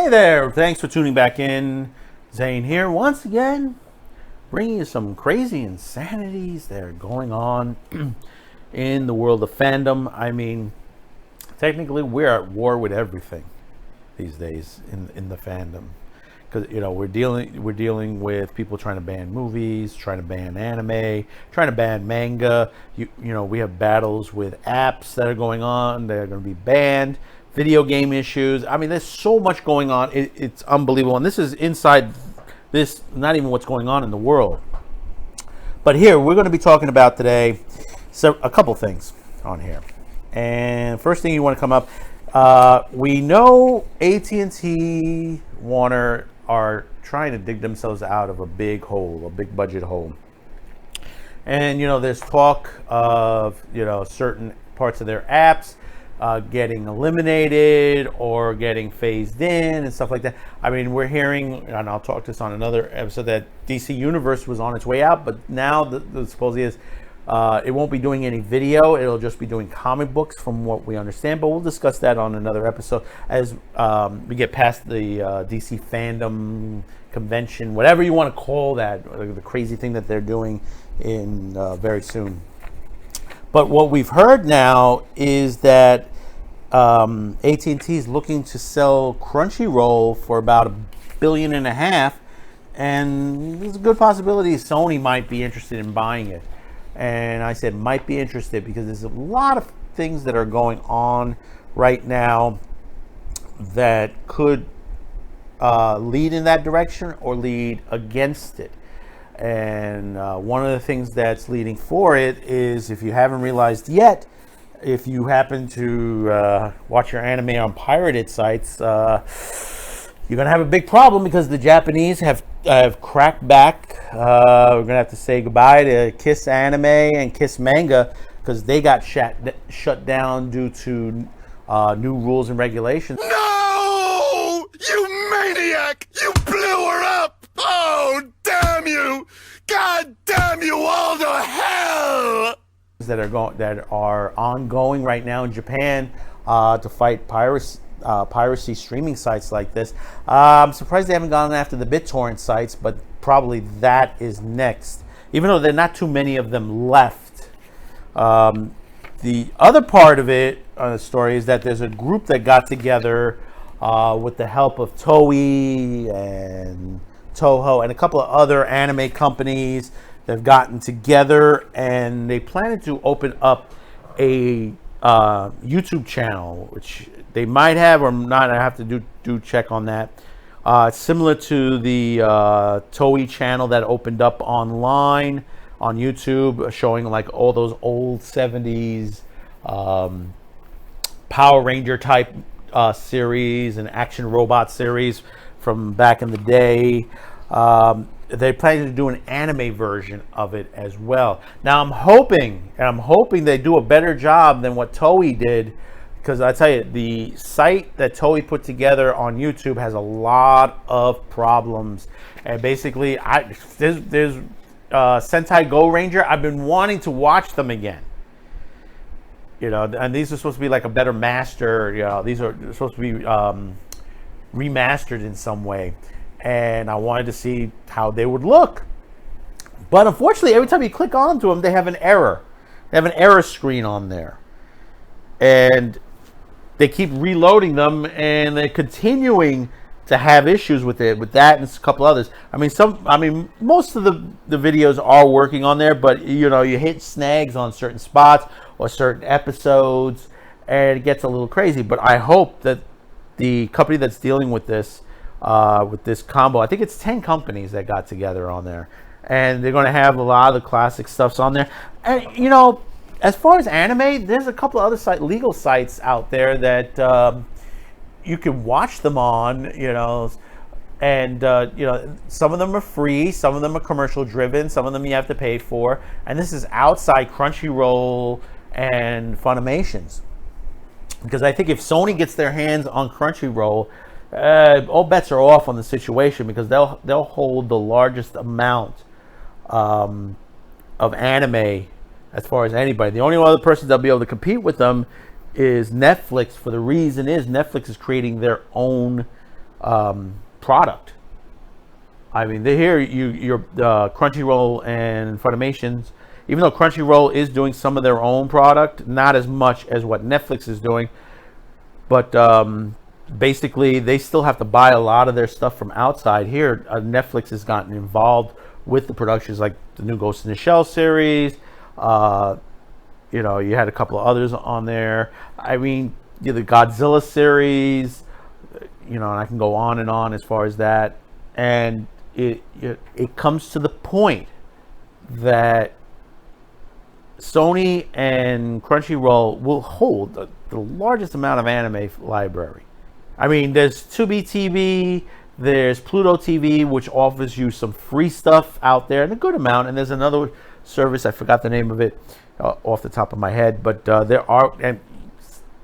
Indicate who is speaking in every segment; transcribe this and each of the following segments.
Speaker 1: Hey there, thanks for tuning back in. Zane here once again, bringing you some crazy insanities that are going on in the world of fandom. I mean, technically we're at war with everything these days in the fandom. Because we're dealing with people trying to ban movies, trying to ban anime, trying to ban manga. We have battles with apps that are going on that are going to be banned. Video game issues. I mean, there's so much going on. It's unbelievable. And this is inside this, not even what's going on in the world. But here, we're going to be talking about today a couple things on here. And first thing you want to come up, we know AT&T, Warner are trying to dig themselves out of a big hole, a big budget hole. And, there's talk of, certain parts of their apps getting eliminated or getting phased in and stuff like that. I mean, we're hearing, and I'll talk this on another episode, that DC Universe was on its way out, but now the supposedly is it won't be doing any video. It'll just be doing comic books from what we understand, but we'll discuss that on another episode as we get past the DC fandom convention, whatever you want to call that, the crazy thing that they're doing in very soon. But what we've heard now is that AT&T is looking to sell Crunchyroll for about $1.5 billion, and there's a good possibility Sony might be interested in buying it. And I said might be interested because there's a lot of things that are going on right now that could lead in that direction or lead against it. And one of the things that's leading for it is, if you haven't realized yet, if you happen to watch your anime on pirated sites, you're going to have a big problem because the Japanese have cracked back. We're going to have to say goodbye to KISSANIME and Manga because they got shut down due to new rules and regulations.
Speaker 2: No! You maniac! You blew her up! Oh, damn you! God damn you all to hell!
Speaker 1: That are ongoing right now in Japan to fight piracy streaming sites like this. I'm surprised they haven't gone after the BitTorrent sites, but probably that is next. Even though there are not too many of them left. The other part of it, the story, is that there's a group that got together with the help of Toei and Toho and a couple of other anime companies. They've gotten together and they plan to open up a YouTube channel, which they might have or not. I have to do check on that. Similar to the Toei channel that opened up online on YouTube, showing like all those old 70s Power Ranger type series and action robot series from back in the day. They're planning to do an anime version of it as well. Now I'm hoping they do a better job than what Toei did, because I tell you, the site that Toei put together on YouTube has a lot of problems. And basically, there's Sentai Go Ranger. I've been wanting to watch them again. And these are supposed to be like a better master. These are supposed to be remastered in some way. And I wanted to see how they would look. But unfortunately, every time you click onto them, they have an error. They have an error screen on there. And they keep reloading them, and they're continuing to have issues with it, with that and a couple others. Most of the videos are working on there, but you hit snags on certain spots or certain episodes, and it gets a little crazy. But I hope that the company that's dealing with this combo, I think it's 10 companies that got together on there, and they're going to have a lot of the classic stuffs on there. And as far as anime, there's a couple of other legal sites out there that you can watch them on, and some of them are free, some of them are commercial driven, some of them you have to pay for, and this is outside Crunchyroll and Funimation's. Because I think if Sony gets their hands on Crunchyroll, all bets are off on the situation, because they'll hold the largest amount of anime as far as anybody. The only other person that'll be able to compete with them is Netflix. For the reason is Netflix is creating their own product. I mean, they hear your Crunchyroll and Funimation's. Even though Crunchyroll is doing some of their own product, not as much as what Netflix is doing, but basically they still have to buy a lot of their stuff from outside. Here, Netflix has gotten involved with the productions, like the new Ghost in the Shell series. You know, you had a couple of others on there. I mean, the Godzilla series. You know, and I can go on and on as far as that. And it comes to the point that Sony and Crunchyroll will hold the largest amount of anime library. I mean, there's Tubi TV, there's Pluto TV, which offers you some free stuff out there, and a good amount. And there's another service, I forgot the name of it off the top of my head, but there are, and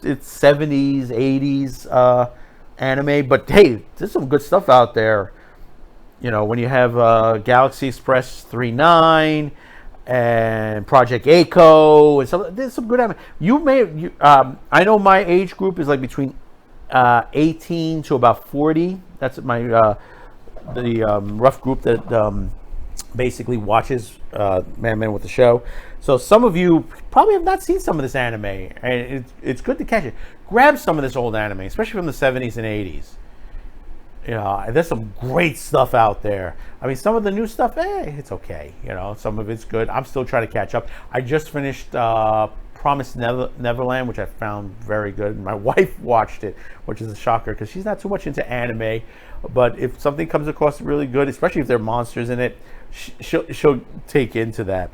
Speaker 1: it's 70s, 80s anime. But hey, there's some good stuff out there. You know, when you have Galaxy Express 39 and Project Echo, and there's some good anime. I know my age group is like between 18 to about 40. That's my rough group that basically watches Man with the Show. So some of you probably have not seen some of this anime, and it's good to catch it. Grab some of this old anime, especially from the 70s and 80s. You know, there's some great stuff out there. I mean, some of the new stuff, it's okay. You know, some of it's good. I'm still trying to catch up. I just finished Promised Neverland, which I found very good. My wife watched it, which is a shocker because she's not too much into anime. But if something comes across really good, especially if there are monsters in it, she'll take into that.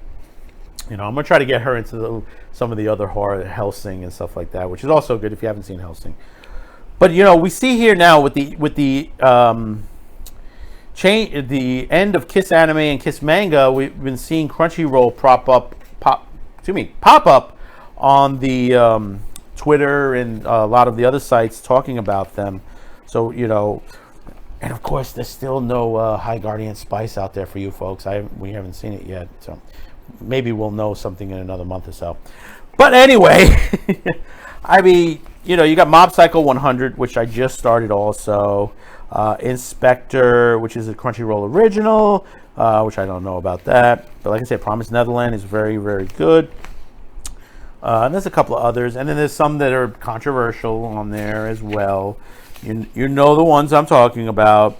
Speaker 1: You know, I'm gonna try to get her into some of the other horror, Hellsing and stuff like that, which is also good if you haven't seen Hellsing. But you know, we see here now with the end of Kiss Anime and Kiss Manga, we've been seeing Crunchyroll pop up on the Twitter and a lot of the other sites talking about them. So you know, and of course, there's still no High Guardian Spice out there for you folks. We haven't seen it yet, so maybe we'll know something in another month or so. But anyway, I mean, you know, you got Mob Psycho 100, which I just started also. Inspector, which is a Crunchyroll original, which I don't know about that. But like I said, Promised Neverland is very, very good. And there's a couple of others. And then there's some that are controversial on there as well. You know the ones I'm talking about.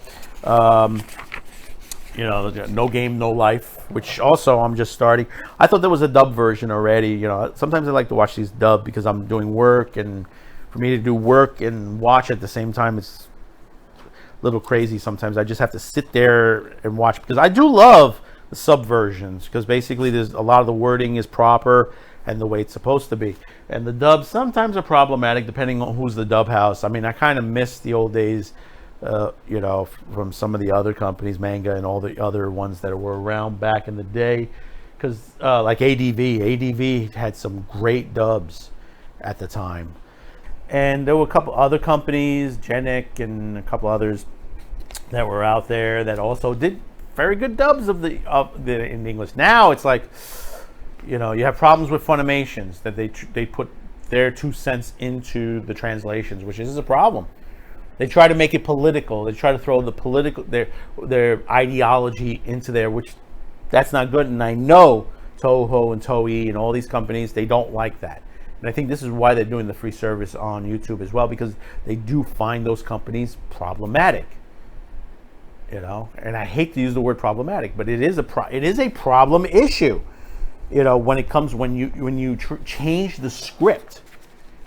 Speaker 1: You know, No Game, No Life, which also I'm just starting. I thought there was a dub version already. You know, sometimes I like to watch these dubbed because I'm doing work, and for me to do work and watch at the same time, it's a little crazy sometimes. I just have to sit there and watch, because I do love the sub versions, because basically there's a lot of the wording is proper and the way it's supposed to be. And the dubs sometimes are problematic depending on who's the dub house. I mean, I kind of miss the old days, you know, from some of the other companies, Manga and all the other ones that were around back in the day. Because like ADV had some great dubs at the time. And there were a couple other companies, Genic and a couple others that were out there that also did very good dubs of the in English. Now it's like, you know, you have problems with Funimations that they put their 2 cents into the translations, which is a problem. They try to make it political. They try to throw the political their ideology into there, which that's not good. And I know Toho and Toei and all these companies, they don't like that. And I think this is why they're doing the free service on YouTube as well, because they do find those companies problematic. You know, and I hate to use the word problematic, but it is a problem issue. You know, when you change the script.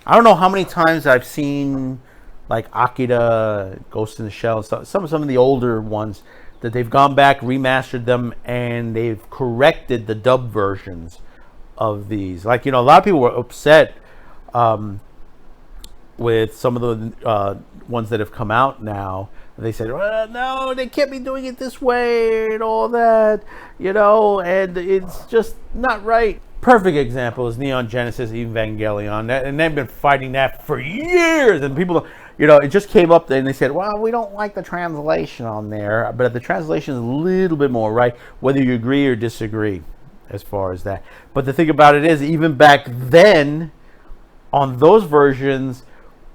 Speaker 1: I don't know how many times I've seen like Akira, Ghost in the Shell, some of the older ones, that they've gone back, remastered them, and they've corrected the dub versions of these. Like, you know, a lot of people were upset with some of the ones that have come out now. They said, well, no, they can't be doing it this way and all that, you know, and it's just not right. Perfect example is Neon Genesis Evangelion, and they've been fighting that for years, and people, you know, it just came up and they said, well, we don't like the translation on there, but the translation is a little bit more right, whether you agree or disagree as far as that. But the thing about it is, even back then, on those versions,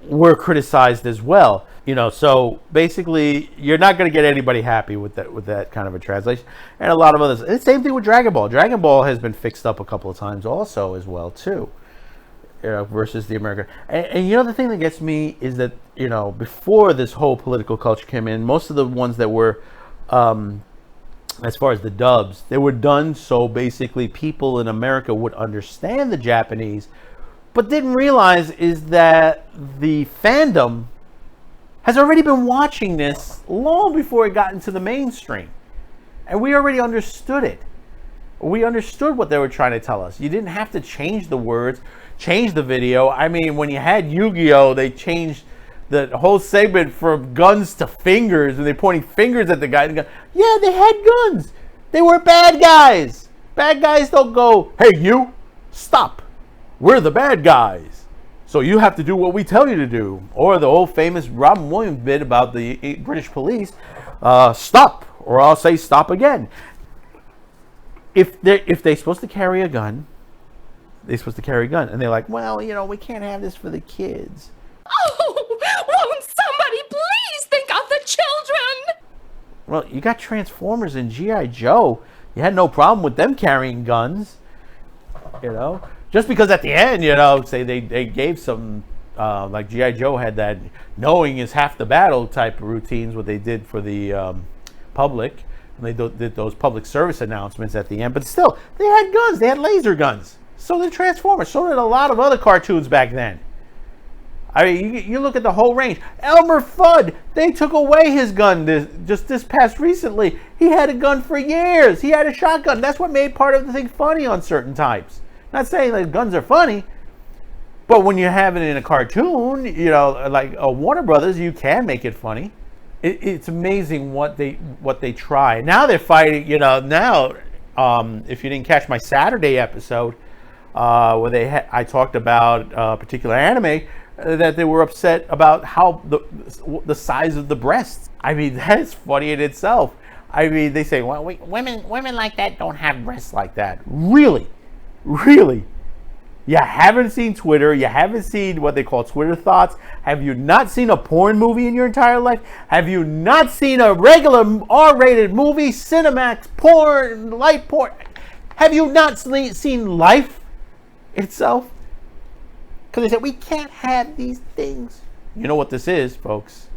Speaker 1: were criticized as well. So basically, you're not going to get anybody happy with that kind of a translation. And a lot of others. And same thing with Dragon Ball. Dragon Ball has been fixed up a couple of times also as well too. Versus the American. And the thing that gets me is that before this whole political culture came in, most of the ones that were, as far as the dubs, they were done so basically people in America would understand the Japanese, but didn't realize is that the fandom has already been watching this long before it got into the mainstream. And we already understood it. We understood what they were trying to tell us. You didn't have to change the words, change the video. I mean, when you had Yu-Gi-Oh, they changed the whole segment from guns to fingers, and they're pointing fingers at the guy. Yeah, they had guns. They were bad guys. Bad guys don't go, hey, you, stop. We're the bad guys. So you have to do what we tell you to do. Or the old famous Robin Williams bit about the British police, stop, or I'll say stop again. If they're supposed to carry a gun, they're supposed to carry a gun. And they're like, well, we can't have this for the kids.
Speaker 3: Oh, won't somebody please think of the children?
Speaker 1: Well, you got Transformers and G.I. Joe. You had no problem with them carrying guns. Just because at the end, say they gave some, like G.I. Joe had that knowing is half the battle type of routines, what they did for the public. And they did those public service announcements at the end. But still, they had guns. They had laser guns. So did Transformers. So did a lot of other cartoons back then. I mean, you look at the whole range. Elmer Fudd, they took away his gun this past recently. He had a gun for years. He had a shotgun. That's what made part of the thing funny on certain types. Not saying that guns are funny, but when you have it in a cartoon, like a Warner Brothers, you can make it funny. It's amazing what they try. Now they're fighting. Now if you didn't catch my Saturday episode, where I talked about a particular anime that they were upset about how the size of the breasts. I mean, that is funny in itself. I mean, they say, well, women like that don't have breasts like that. Really? You haven't seen Twitter. You haven't seen what they call Twitter thoughts. Have you not seen a porn movie in your entire life? Have you not seen a regular R-rated movie, Cinemax, porn, light porn? Have you not seen life itself? Because they said, we can't have these things. You know what this is, folks?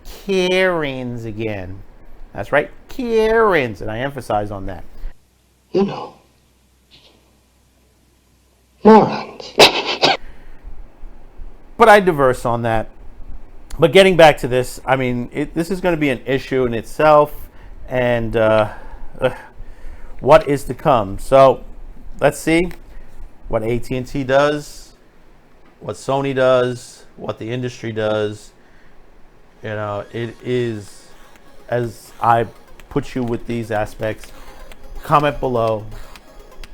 Speaker 1: Karens again. That's right, Karens. And I emphasize on that.
Speaker 4: Morons.
Speaker 1: But I diverse on that. But getting back to this, I mean, this is going to be an issue in itself. And what is to come? So let's see what AT&T does, what Sony does, what the industry does. It is, as I put you with these aspects, comment below.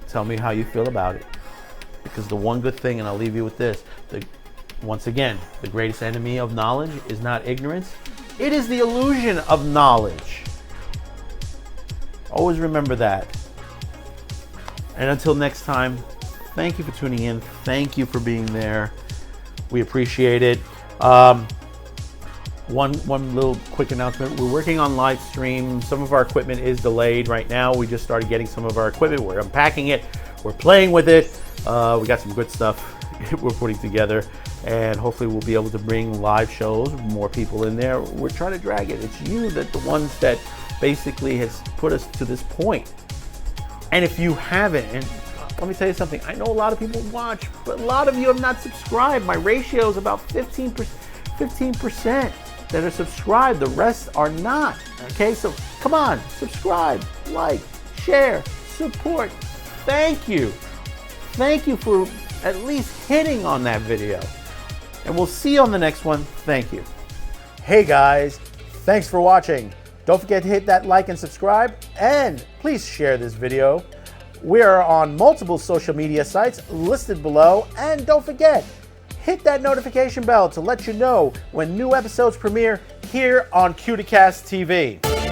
Speaker 1: Tell me how you feel about it. Because the one good thing, and I'll leave you with this, once again, the greatest enemy of knowledge is not ignorance. It is the illusion of knowledge. Always remember that. And until next time, thank you for tuning in. Thank you for being there. We appreciate it. One little quick announcement. We're working on live stream. Some of our equipment is delayed right now. We just started getting some of our equipment. We're unpacking it. We're playing with it. We got some good stuff we're putting together. And hopefully we'll be able to bring live shows, more people in there. We're trying to drag it. It's you the ones that basically has put us to this point. And if you haven't, and let me tell you something, I know a lot of people watch, but a lot of you have not subscribed. My ratio is about 15% that are subscribed. The rest are not. Okay, so come on, subscribe, like, share, support. Thank you. Thank you for at least hitting on that video. And we'll see you on the next one. Thank you. Hey guys, thanks for watching. Don't forget to hit that like and subscribe, and please share this video. We are on multiple social media sites listed below, and don't forget, hit that notification bell to let you know when new episodes premiere here on KISSANIME TV.